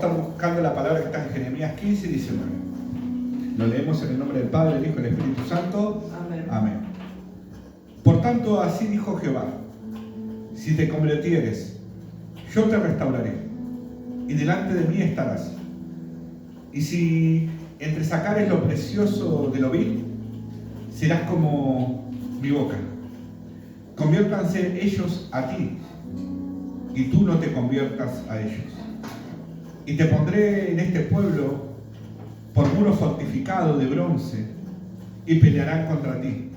a estar buscando la palabra que está en Jeremías 15 y 19. Lo leemos en el nombre del Padre, del Hijo y del Espíritu Santo. Amén. Amén. Por tanto, así dijo Jehová: si te convirtieres, yo te restauraré, y delante de mí estarás. Y si entresacares lo precioso de lo vil, serás como mi boca. Conviértanse ellos a ti, y tú no te conviertas a ellos. Y te pondré en este pueblo por muro fortificado de bronce, y pelearán contra ti.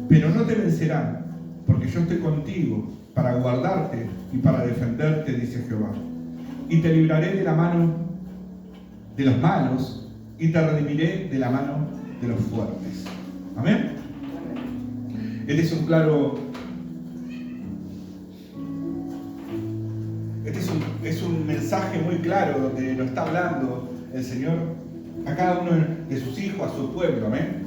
Pero no te vencerán, porque yo estoy contigo para guardarte y para defenderte, dice Jehová. Y te libraré de la mano de los malos, y te redimiré de la mano de los fuertes. Amén. Este es un mensaje muy claro donde lo está hablando el Señor a cada uno de sus hijos, a su pueblo. Amén.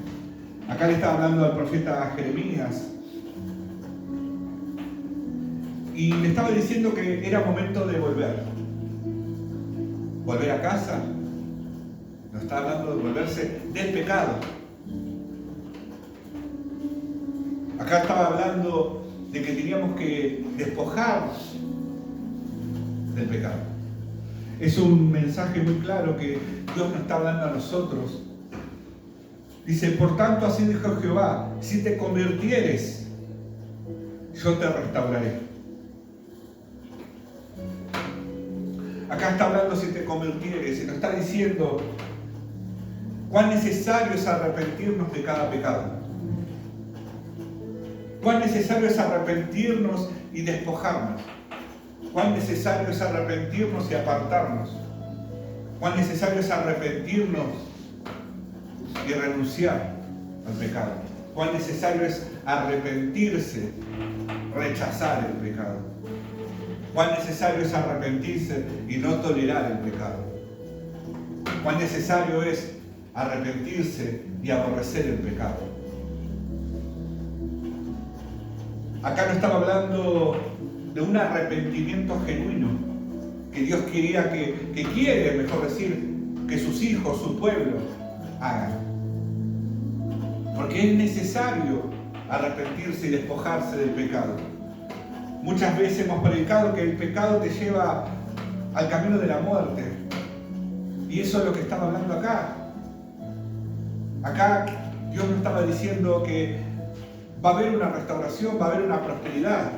Acá le estaba hablando al profeta Jeremías y le estaba diciendo que era momento de volver a casa. Nos está hablando de volverse del pecado. Acá estaba hablando de que teníamos que despojarnos del pecado. Es un mensaje muy claro que Dios nos está hablando a nosotros. Dice, por tanto, así dijo Jehová: si te convirtieres, yo te restauraré. Acá está hablando si te convirtieres, y nos está diciendo cuán necesario es arrepentirnos de cada pecado. Cuán necesario es arrepentirnos y despojarnos. Cuán necesario es arrepentirnos y apartarnos. Cuán necesario es arrepentirnos y renunciar al pecado. Cuán necesario es arrepentirse, rechazar el pecado. Cuán necesario es arrepentirse y no tolerar el pecado. Cuán necesario es arrepentirse y aborrecer el pecado. Acá no estaba hablando de un arrepentimiento genuino que Dios quería que quiere, mejor decir, que sus hijos, su pueblo, hagan. Porque es necesario arrepentirse y despojarse del pecado. Muchas veces hemos predicado que el pecado te lleva al camino de la muerte. Y eso es lo que estaba hablando acá. Acá Dios nos estaba diciendo que va a haber una restauración, va a haber una prosperidad,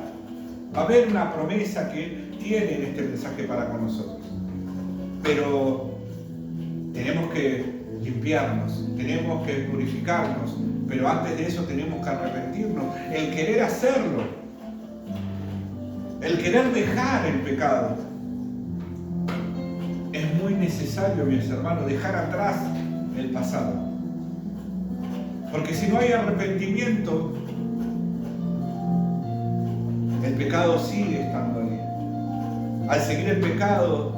va a haber una promesa que tiene en este mensaje para con nosotros. Pero tenemos que limpiarnos, tenemos que purificarnos, pero antes de eso tenemos que arrepentirnos. El querer hacerlo, el querer dejar el pecado, es muy necesario, mis hermanos, dejar atrás el pasado. Porque si no hay arrepentimiento, el pecado sigue estando ahí. Al seguir el pecado,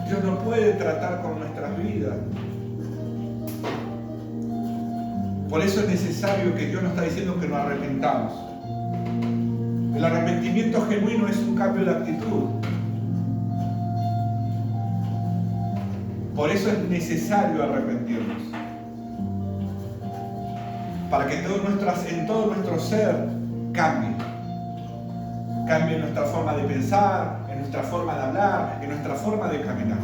Dios no puede tratar con nuestras vidas. Por eso es necesario que Dios nos está diciendo que nos arrepentamos. El arrepentimiento genuino es un cambio de actitud. Por eso es necesario arrepentirnos. Para que en todo nuestro ser cambie. Cambie en nuestra forma de pensar, en nuestra forma de hablar, en nuestra forma de caminar.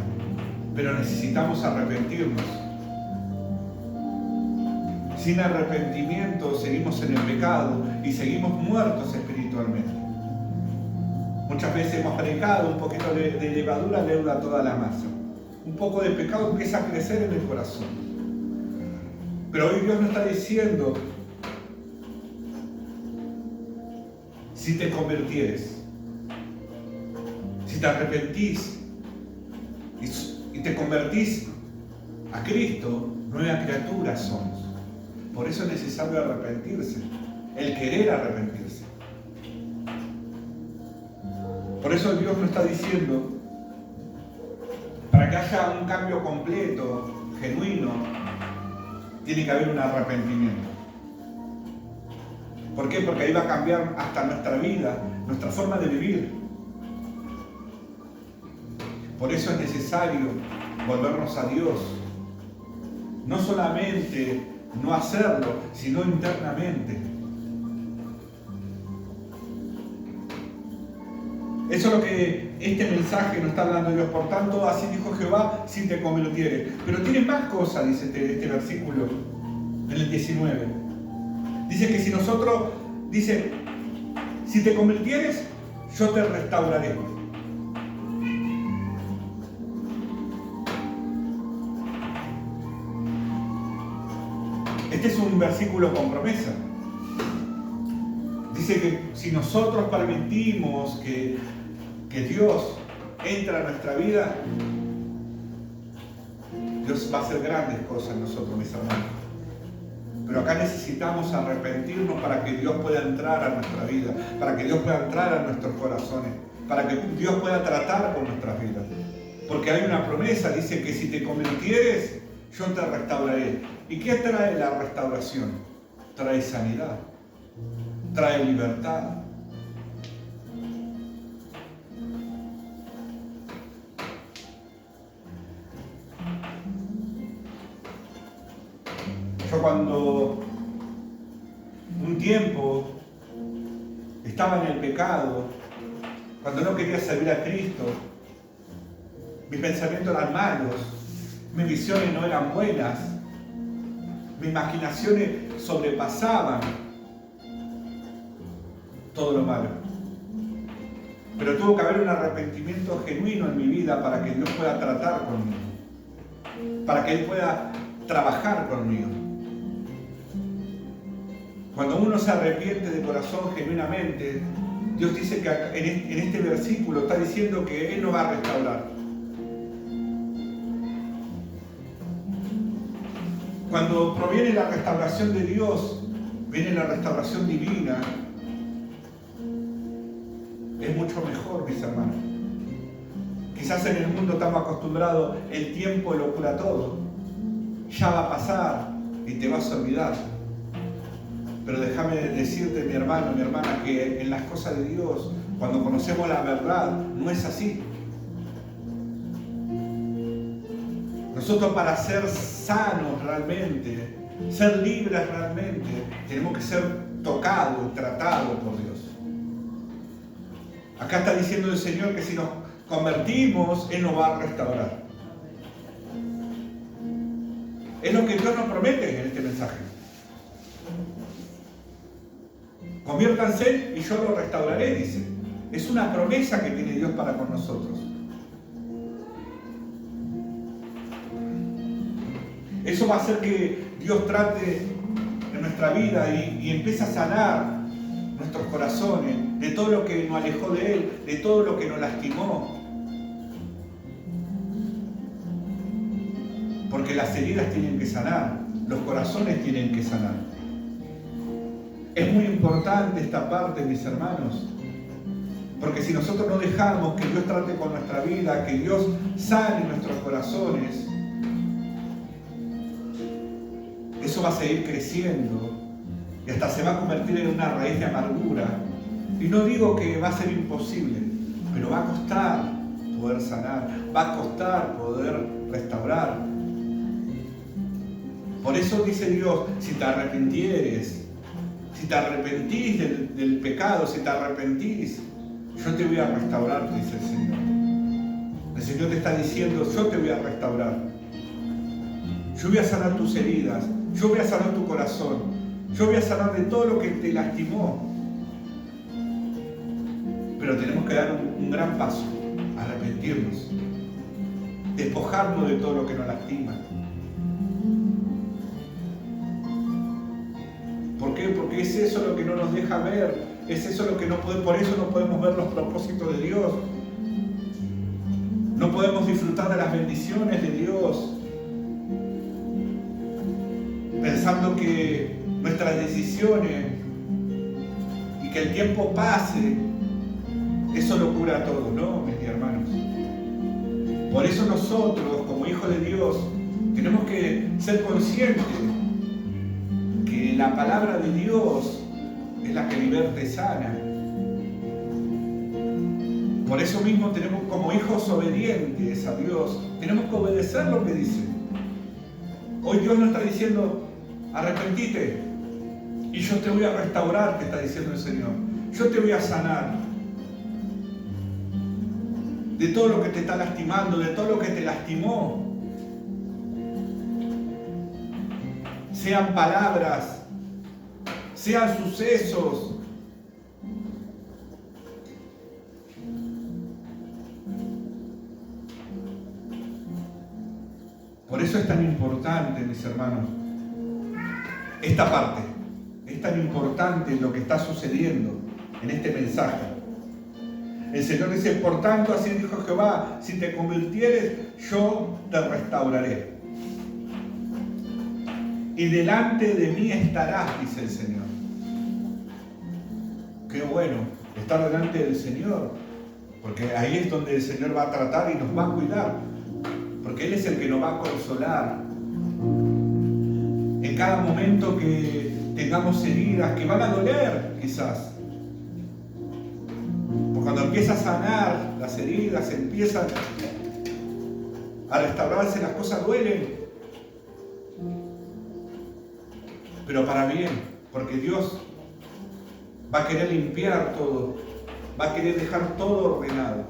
Pero necesitamos arrepentirnos. Sin arrepentimiento seguimos en el pecado y seguimos muertos espiritualmente. Muchas veces hemos predicado: un poquito de levadura leuda toda la masa. Un poco de pecado empieza a crecer en el corazón. Pero hoy Dios nos está diciendo: si te convirtieres, si te arrepentís y te convertís a Cristo, nueva criatura somos. Por eso es necesario arrepentirse, el querer arrepentirse. Por eso Dios nos está diciendo, para que haya un cambio completo, genuino, tiene que haber un arrepentimiento. ¿Por qué? Porque ahí va a cambiar hasta nuestra vida, nuestra forma de vivir. Por eso es necesario volvernos a Dios. No solamente no hacerlo, sino internamente. Eso es lo que este mensaje nos está hablando Dios. Por tanto, así dijo Jehová, si te convirtieres. Pero tiene más cosas, dice este versículo, en el 19. Dice que si nosotros, dice, si te convirtieres, yo te restauraré. Este es un versículo con promesa. Dice que si nosotros permitimos que Dios entre a nuestra vida, Dios va a hacer grandes cosas en nosotros, mis hermanos. Pero acá necesitamos arrepentirnos para que Dios pueda entrar a nuestra vida, para que Dios pueda entrar a nuestros corazones, para que Dios pueda tratar con nuestras vidas. Porque hay una promesa, dice que si te convirtieres, yo te restauraré. ¿Y qué trae la restauración? Trae sanidad, trae libertad. Yo cuando un tiempo estaba en el pecado, cuando no quería servir a Cristo, mis pensamientos eran malos, mis visiones no eran buenas, mis imaginaciones sobrepasaban todo lo malo. Pero tuvo que haber un arrepentimiento genuino en mi vida para que Dios pueda tratar conmigo, para que Él pueda trabajar conmigo. Cuando uno se arrepiente de corazón genuinamente, Dios dice que en este versículo está diciendo que Él nos va a restaurar. Cuando proviene la restauración de Dios, viene la restauración divina. Es mucho mejor, mis hermanos. Quizás en el mundo estamos acostumbrados, el tiempo lo cura todo. Ya va a pasar y te vas a olvidar. Pero déjame decirte, mi hermano, mi hermana, que en las cosas de Dios, cuando conocemos la verdad, no es así. Nosotros para ser sanos realmente, ser libres realmente, tenemos que ser tocados y tratados por Dios. Acá está diciendo el Señor que si nos convertimos, Él nos va a restaurar. Es lo que Dios nos promete en este mensaje. Conviértanse y yo lo restauraré, dice. Es una promesa que tiene Dios para con nosotros. Eso va a hacer que Dios trate en nuestra vida y empiece a sanar nuestros corazones de todo lo que nos alejó de Él, de todo lo que nos lastimó. Porque las heridas tienen que sanar, los corazones tienen que sanar. Es muy importante esta parte, mis hermanos, porque si nosotros no dejamos que Dios trate con nuestra vida, que Dios sane nuestros corazones, eso va a seguir creciendo y hasta se va a convertir en una raíz de amargura. Y no digo que va a ser imposible, pero va a costar poder sanar, va a costar poder restaurar. Por eso dice Dios, si te arrepintieres, si te arrepentís del pecado, si te arrepentís, yo te voy a restaurar, dice el Señor. El Señor te está diciendo, yo te voy a restaurar. Yo voy a sanar tus heridas, yo voy a sanar tu corazón, yo voy a sanar de todo lo que te lastimó. Pero tenemos que dar un gran paso, arrepentirnos, despojarnos de todo lo que nos lastima. ¿Por qué? Porque es eso lo que no nos deja ver, es eso lo que no podemos, por eso no podemos ver los propósitos de Dios. No podemos disfrutar de las bendiciones de Dios, pensando que nuestras decisiones y que el tiempo pase, eso lo cura todo, ¿no, mis hermanos? Por eso nosotros, como hijos de Dios, tenemos que ser conscientes que la palabra de Dios es la que liberta y sana. Por eso mismo tenemos, como hijos obedientes a Dios, tenemos que obedecer lo que dice. Hoy Dios nos está diciendo, arrepentite y yo te voy a restaurar, te está diciendo el Señor. Yo te voy a sanar de todo lo que te está lastimando, de todo lo que te lastimó. Sean palabras, sean sucesos. Por eso es tan importante, mis hermanos, esta parte. Es tan importante lo que está sucediendo en este mensaje. El Señor dice, por tanto, así dijo Jehová, si te convirtieres, yo te restauraré. Y delante de mí estarás, dice el Señor. Qué bueno, estar delante del Señor, porque ahí es donde el Señor va a tratar y nos va a cuidar, porque Él es el que nos va a consolar. En cada momento que tengamos heridas, que van a doler quizás, porque cuando empieza a sanar las heridas, empiezan a restaurarse, las cosas duelen, pero para bien, porque Dios va a querer limpiar todo, va a querer dejar todo ordenado,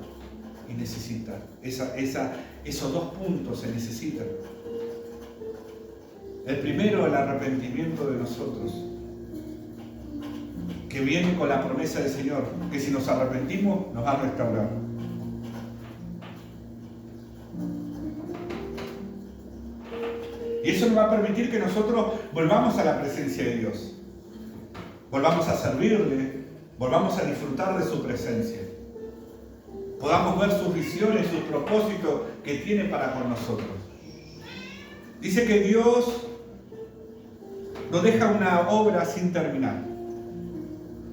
y necesita, esos dos puntos se necesitan. El primero, el arrepentimiento de nosotros, que viene con la promesa del Señor, que si nos arrepentimos, nos va a restaurar. Y eso nos va a permitir que nosotros volvamos a la presencia de Dios, volvamos a servirle, volvamos a disfrutar de su presencia, podamos ver sus visiones, sus propósitos que tiene para con nosotros. Dice que Dios no deja una obra sin terminar.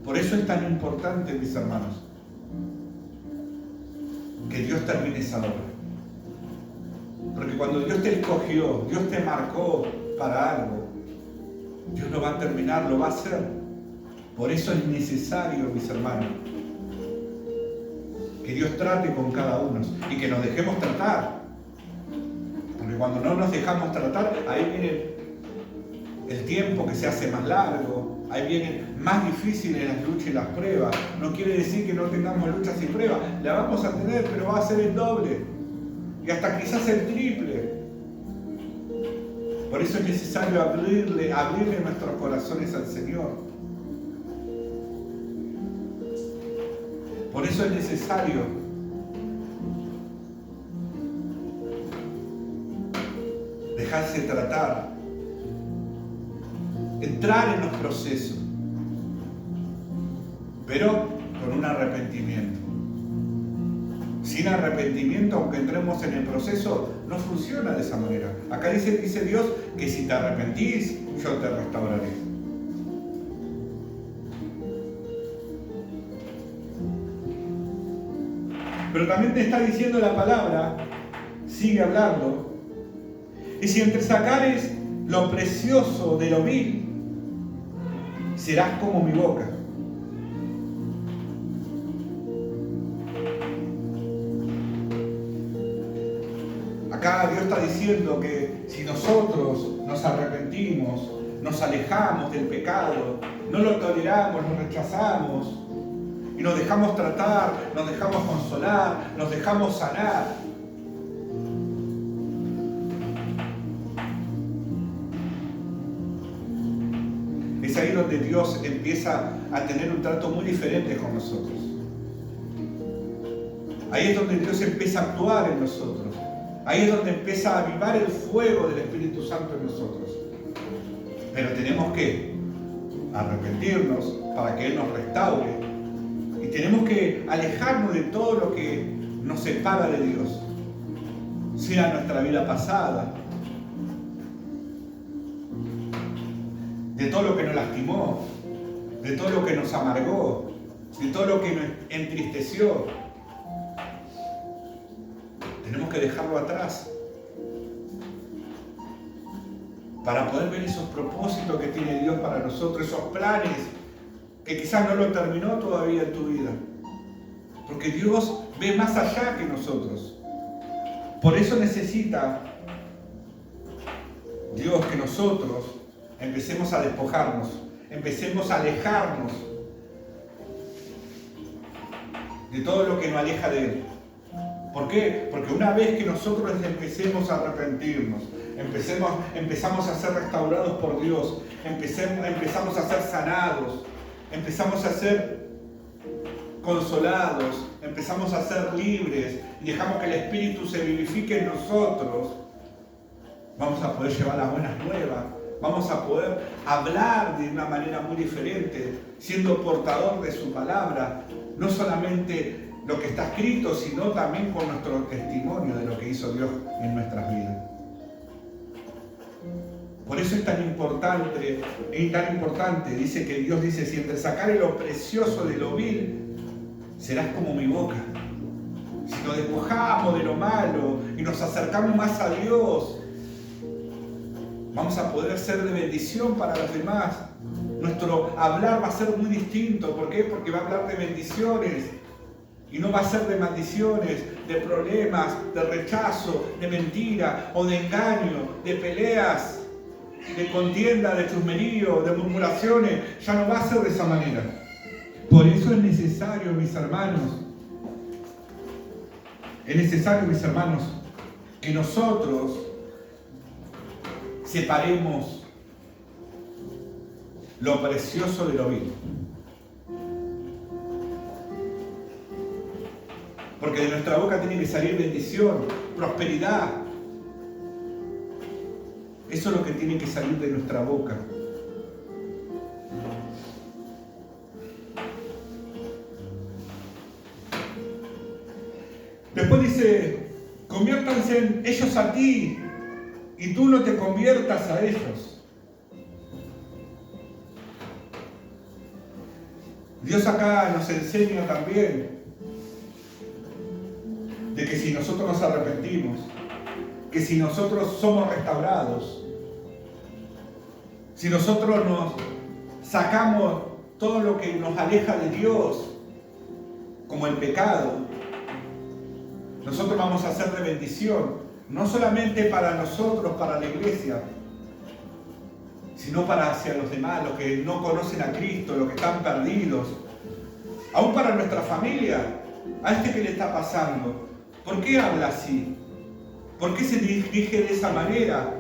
Por eso es tan importante, mis hermanos, que Dios termine esa obra. Porque cuando Dios te escogió, Dios te marcó para algo, Dios lo va a terminar, lo va a hacer. Por eso es necesario, mis hermanos, que Dios trate con cada uno y que nos dejemos tratar. Porque cuando no nos dejamos tratar, ahí viene el tiempo que se hace más largo, ahí vienen más difíciles las luchas y las pruebas. No quiere decir que no tengamos luchas y pruebas, la vamos a tener, pero va a ser el doble y hasta quizás el triple. Por eso es necesario abrirle nuestros corazones al Señor. Por eso es necesario dejarse tratar, entrar en los procesos, pero con un arrepentimiento. Sin arrepentimiento, aunque entremos en el proceso, no funciona de esa manera. Acá dice Dios que si te arrepentís, yo te restauraré. Pero también te está diciendo la palabra, sigue hablando, y si entre sacares lo precioso de lo vil, serás como mi boca. Acá Dios está diciendo que si nosotros nos arrepentimos, nos alejamos del pecado, no lo toleramos, lo rechazamos, y nos dejamos tratar, nos dejamos consolar, nos dejamos sanar, es ahí donde Dios empieza a tener un trato muy diferente con nosotros. Ahí es donde Dios empieza a actuar en nosotros. Ahí es donde empieza a avivar el fuego del Espíritu Santo en nosotros. Pero tenemos que arrepentirnos para que Él nos restaure. Y tenemos que alejarnos de todo lo que nos separa de Dios. Sea nuestra vida pasada, de todo lo que nos lastimó, de todo lo que nos amargó, de todo lo que nos entristeció. Tenemos que dejarlo atrás para poder ver esos propósitos que tiene Dios para nosotros, esos planes que quizás no lo terminó todavía en tu vida. Porque Dios ve más allá que nosotros. Por eso necesita Dios que nosotros empecemos a despojarnos, empecemos a alejarnos de todo lo que nos aleja de Él. ¿Por qué? Porque una vez que nosotros empecemos a arrepentirnos, empezamos a ser restaurados por Dios, empezamos a ser sanados, empezamos a ser consolados, empezamos a ser libres y dejamos que el Espíritu se vivifique en nosotros, vamos a poder llevar las buenas nuevas, vamos a poder hablar de una manera muy diferente, siendo portador de su palabra, no solamente lo que está escrito, sino también con nuestro testimonio de lo que hizo Dios en nuestras vidas. Por eso es tan importante, dice que Dios dice, si entre sacar lo precioso de lo vil, serás como mi boca. Si nos despojamos de lo malo y nos acercamos más a Dios, vamos a poder ser de bendición para los demás. Nuestro hablar va a ser muy distinto. ¿Por qué? Porque va a hablar de bendiciones. Y no va a ser de maldiciones, de problemas, de rechazo, de mentira o de engaño, de peleas, de contienda, de chusmerío, de murmuraciones. Ya no va a ser de esa manera. Por eso es necesario, mis hermanos, que nosotros separemos lo precioso de lo vil. Porque de nuestra boca tiene que salir bendición, prosperidad. Eso es lo que tiene que salir de nuestra boca. Después dice, conviértanse ellos a ti y tú no te conviertas a ellos. Dios acá nos enseña también de que si nosotros nos arrepentimos, que si nosotros somos restaurados, si nosotros nos sacamos todo lo que nos aleja de Dios, como el pecado, nosotros vamos a ser de bendición, no solamente para nosotros, para la iglesia, sino para hacia los demás, los que no conocen a Cristo, los que están perdidos, aún para nuestra familia, a este que le está pasando. ¿Por qué habla así? ¿Por qué se dirige de esa manera?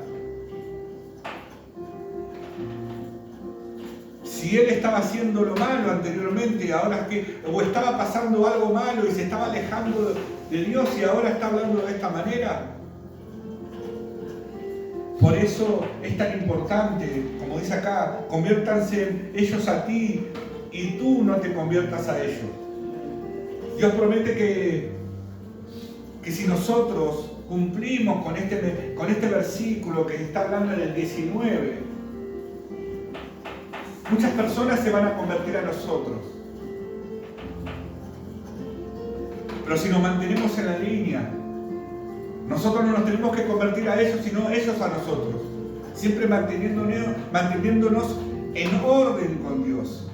Si él estaba haciendo lo malo anteriormente, ahora o estaba pasando algo malo y se estaba alejando de Dios y ahora está hablando de esta manera. Por eso es tan importante, como dice acá, conviértanse ellos a ti y tú no te conviertas a ellos. Dios promete que si nosotros cumplimos con este versículo que está hablando en el 19, muchas personas se van a convertir a nosotros. Pero si nos mantenemos en la línea, nosotros no nos tenemos que convertir a ellos, sino ellos a nosotros. Siempre manteniéndonos en orden con Dios.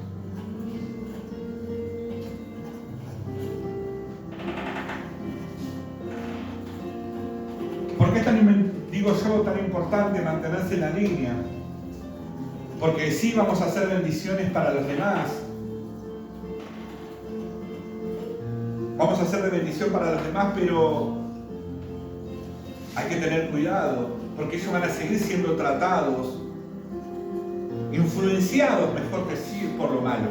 ¿Por qué es tan importante mantenerse en la línea? Porque sí vamos a hacer bendiciones para los demás. Vamos a hacer de bendición para los demás, pero hay que tener cuidado, porque ellos van a seguir siendo tratados, influenciados, mejor decir, por lo malo.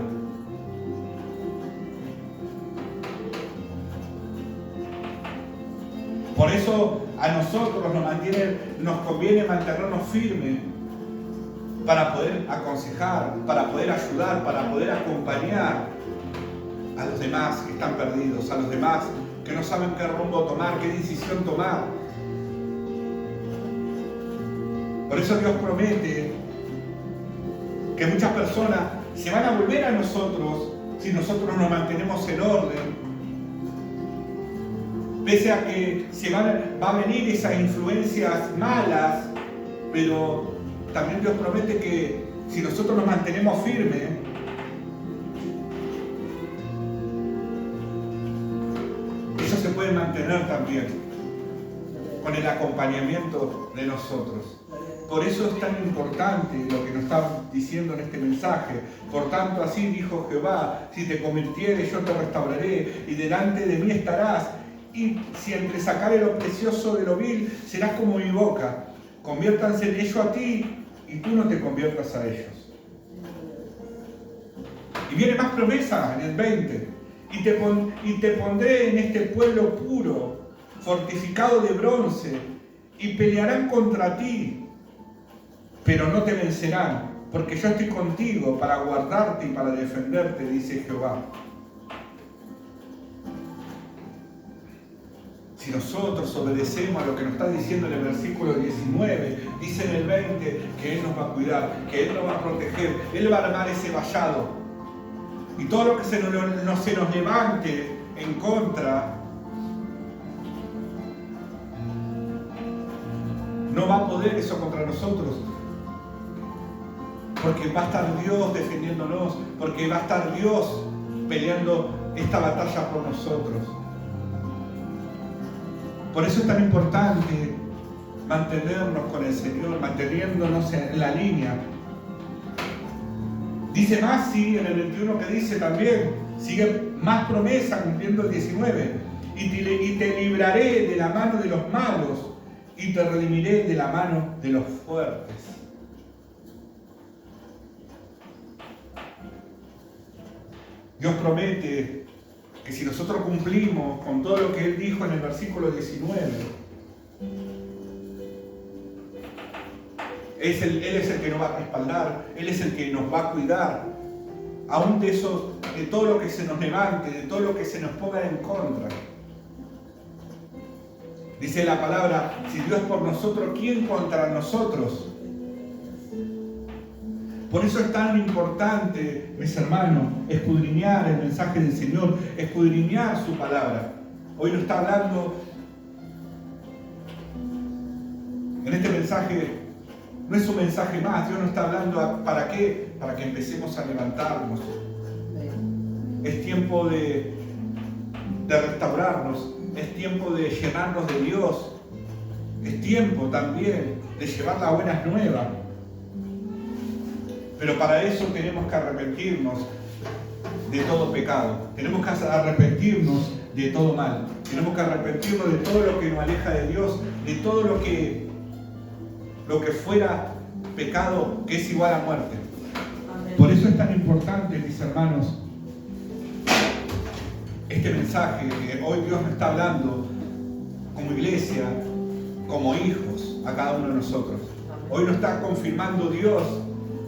Por eso a nosotros nos conviene mantenernos firmes para poder aconsejar, para poder ayudar, para poder acompañar a los demás que están perdidos, a los demás que no saben qué rumbo tomar, qué decisión tomar. Por eso Dios promete que muchas personas se van a volver a nosotros si nosotros nos mantenemos en orden. Pese a que va a venir esas influencias malas, pero también Dios promete que si nosotros nos mantenemos firmes, ellos puede mantener también con el acompañamiento de nosotros. Por eso es tan importante lo que nos está diciendo en este mensaje. Por tanto, así dijo Jehová: si te convirtieres, yo te restauraré, y delante de mí estarás. Y si entre sacare lo precioso de lo vil, serás como mi boca. Conviértanse en ellos a ti, y tú no te conviertas a ellos. Y viene más promesa en el 20. Y te pondré en este pueblo puro, fortificado de bronce, y pelearán contra ti, pero no te vencerán, porque yo estoy contigo para guardarte y para defenderte, dice Jehová. Si nosotros obedecemos a lo que nos está diciendo en el versículo 19, dice en el 20 que Él nos va a cuidar, que Él nos va a proteger, Él va a armar ese vallado. Y todo lo que se nos levante en contra, no va a poder eso contra nosotros. Porque va a estar Dios defendiéndonos, porque va a estar Dios peleando esta batalla por nosotros. Por eso es tan importante mantenernos con el Señor, manteniéndonos en la línea. Dice más, sí, en el 21 que dice también, sigue más promesa cumpliendo el 19. Y te libraré de la mano de los malos y te redimiré de la mano de los fuertes. Dios promete que si nosotros cumplimos con todo lo que Él dijo en el versículo 19, Él es el que nos va a respaldar, Él es el que nos va a cuidar, aún de todo lo que se nos levante, de todo lo que se nos ponga en contra. Dice la palabra: si Dios es por nosotros, ¿quién contra nosotros? Por eso es tan importante, mis hermanos, escudriñar el mensaje del Señor, escudriñar su palabra. Hoy nos está hablando, en este mensaje, no es un mensaje más, Dios nos está hablando, ¿para qué? Para que empecemos a levantarnos. Es tiempo de restaurarnos, es tiempo de llenarnos de Dios, es tiempo también de llevar las buenas nuevas. Pero para eso tenemos que arrepentirnos de todo pecado, tenemos que arrepentirnos de todo mal, tenemos que arrepentirnos de todo lo que nos aleja de Dios, de todo lo que fuera pecado, que es igual a muerte. Por eso es tan importante, mis hermanos, este mensaje que hoy Dios nos está hablando como iglesia, como hijos a cada uno de nosotros. Hoy nos está confirmando Dios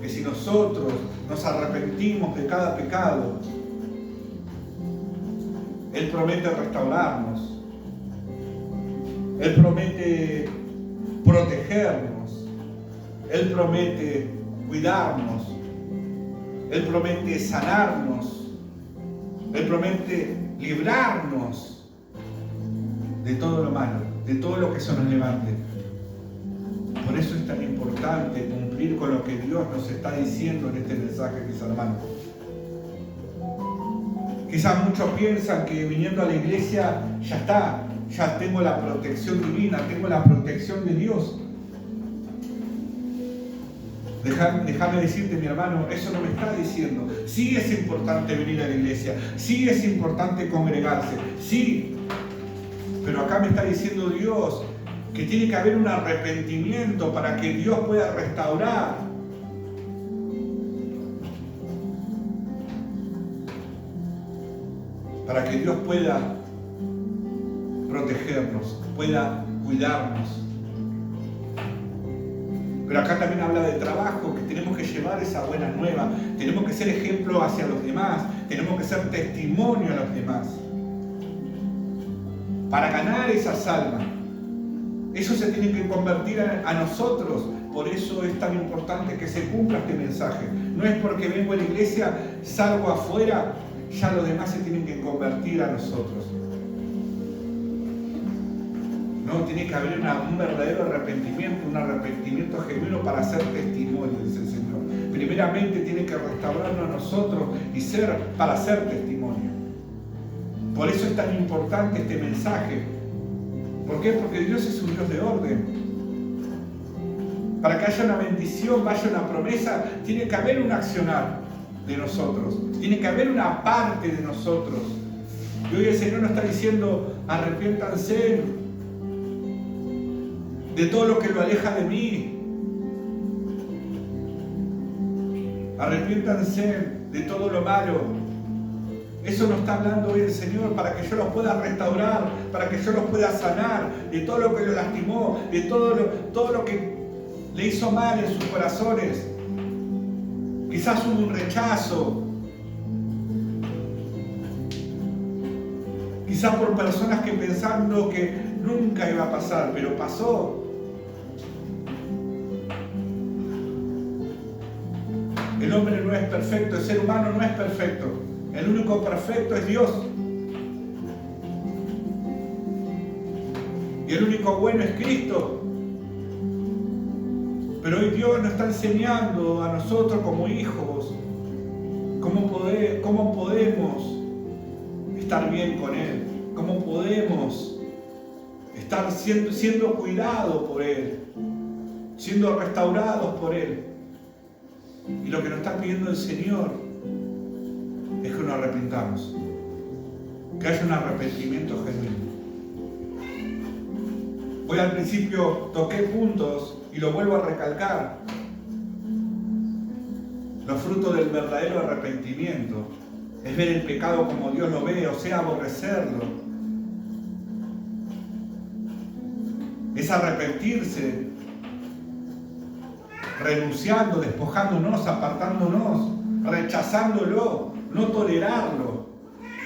que si nosotros nos arrepentimos de cada pecado, Él promete restaurarnos, Él promete protegernos, Él promete cuidarnos, Él promete sanarnos, Él promete librarnos de todo lo malo, de todo lo que se nos levante. Por eso es tan importante cumplir con lo que Dios nos está diciendo en este mensaje, mis hermanos. Quizás muchos piensan que viniendo a la iglesia ya está, ya tengo la protección divina, tengo la protección de Dios. Déjame decirte, mi hermano, eso no me está diciendo. Sí es importante venir a la iglesia, sí es importante congregarse, sí. Pero acá me está diciendo Dios que tiene que haber un arrepentimiento para que Dios pueda restaurar. Para que Dios pueda protegernos, pueda cuidarnos. Pero acá también habla de trabajo, que tenemos que llevar esa buena nueva, tenemos que ser ejemplo hacia los demás, tenemos que ser testimonio a los demás. Para ganar esas almas. Eso se tiene que convertir a nosotros. Por eso es tan importante que se cumpla este mensaje. No es porque vengo a la iglesia, salgo afuera, ya los demás se tienen que convertir a nosotros. No, tiene que haber un verdadero arrepentimiento, un arrepentimiento genuino para hacer testimonio, dice el Señor. Primeramente tiene que restaurarnos a nosotros y para hacer testimonio. Por eso es tan importante este mensaje. ¿Por qué? Porque Dios es un Dios de orden. Para que haya una bendición, vaya una promesa, tiene que haber un accionar de nosotros. Tiene que haber una parte de nosotros. Y hoy el Señor nos está diciendo, arrepiéntanse de todo lo que lo aleja de mí. Arrepiéntanse de todo lo malo. Eso nos está hablando hoy el Señor para que yo los pueda restaurar, para que yo los pueda sanar de todo lo que lo lastimó, de todo lo que le hizo mal en sus corazones. Quizás hubo un rechazo. Quizás por personas que pensando que nunca iba a pasar, pero pasó. El hombre no es perfecto, el ser humano no es perfecto. El único perfecto es Dios. Y el único bueno es Cristo. Pero hoy Dios nos está enseñando a nosotros como hijos cómo podemos estar bien con Él, cómo podemos estar siendo cuidados por Él, siendo restaurados por Él. Y lo que nos está pidiendo el Señor es que nos arrepintamos, que haya un arrepentimiento genuino. Hoy al principio toqué puntos y lo vuelvo a recalcar. Los frutos del verdadero arrepentimiento es ver el pecado como Dios lo ve, o sea, aborrecerlo. Es arrepentirse, renunciando, despojándonos, apartándonos, rechazándolo, no tolerarlo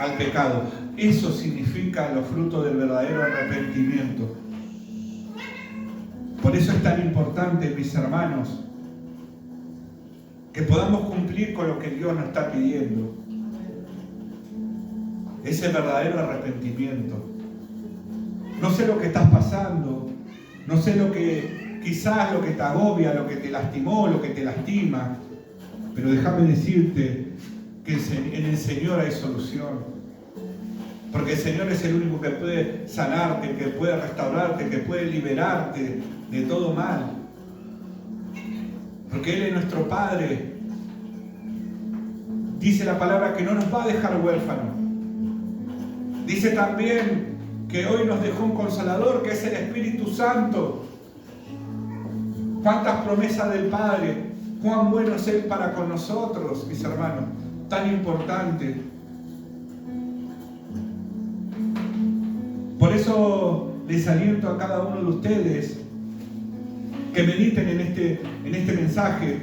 al pecado. Eso significa los frutos del verdadero arrepentimiento. Por eso es tan importante, mis hermanos, que podamos cumplir con lo que Dios nos está pidiendo. Ese verdadero arrepentimiento. No sé lo que estás pasando, no sé quizás lo que te agobia, lo que te lastimó, lo que te lastima, pero déjame decirte que en el Señor hay solución. Porque el Señor es el único que puede sanarte, que puede restaurarte, que puede liberarte de todo mal. Porque Él es nuestro Padre. Dice la palabra que no nos va a dejar huérfanos. Dice también que hoy nos dejó un Consolador, que es el Espíritu Santo. Cuántas promesas del Padre, cuán bueno es Él para con nosotros, mis hermanos, tan importante. Por eso les aliento a cada uno de ustedes que mediten en este mensaje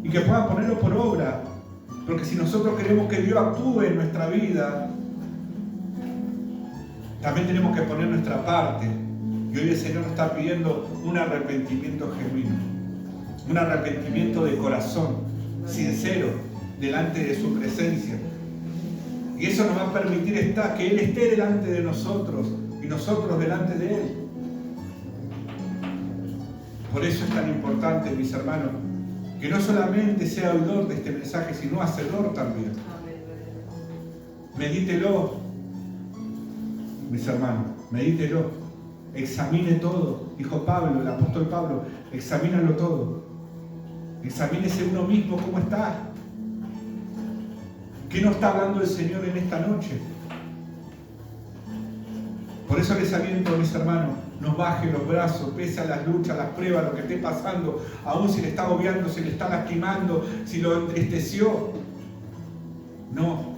y que puedan ponerlo por obra, porque si nosotros queremos que Dios actúe en nuestra vida, también tenemos que poner nuestra parte. Y hoy el Señor nos está pidiendo un arrepentimiento genuino, un arrepentimiento de corazón, sincero, delante de su presencia. Y eso nos va a permitir que Él esté delante de nosotros y nosotros delante de Él. Por eso es tan importante, mis hermanos, que no solamente sea oidor de este mensaje, sino hacedor también. Medítelo, mis hermanos, medítelo. Examine todo. Dijo Pablo, el apóstol Pablo, examínalo todo. Examínese uno mismo cómo está. ¿Qué nos está hablando el Señor en esta noche? Por eso les aliento, mis hermanos, no baje los brazos, pese a las luchas, las pruebas, lo que esté pasando, aún si le está agobiando, si le está lastimando, si lo entristeció. No,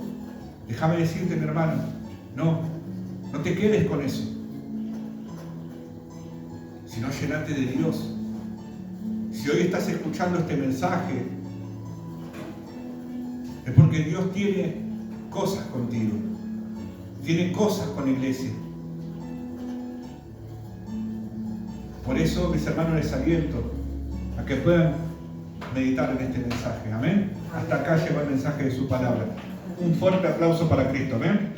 déjame decirte, mi hermano, no te quedes con eso, sino llenate de Dios. Si hoy estás escuchando este mensaje, es porque Dios tiene cosas contigo, tiene cosas con la iglesia. Por eso, mis hermanos, les aliento a que puedan meditar en este mensaje. Amén. Hasta acá llegó el mensaje de su palabra. Un fuerte aplauso para Cristo. Amén.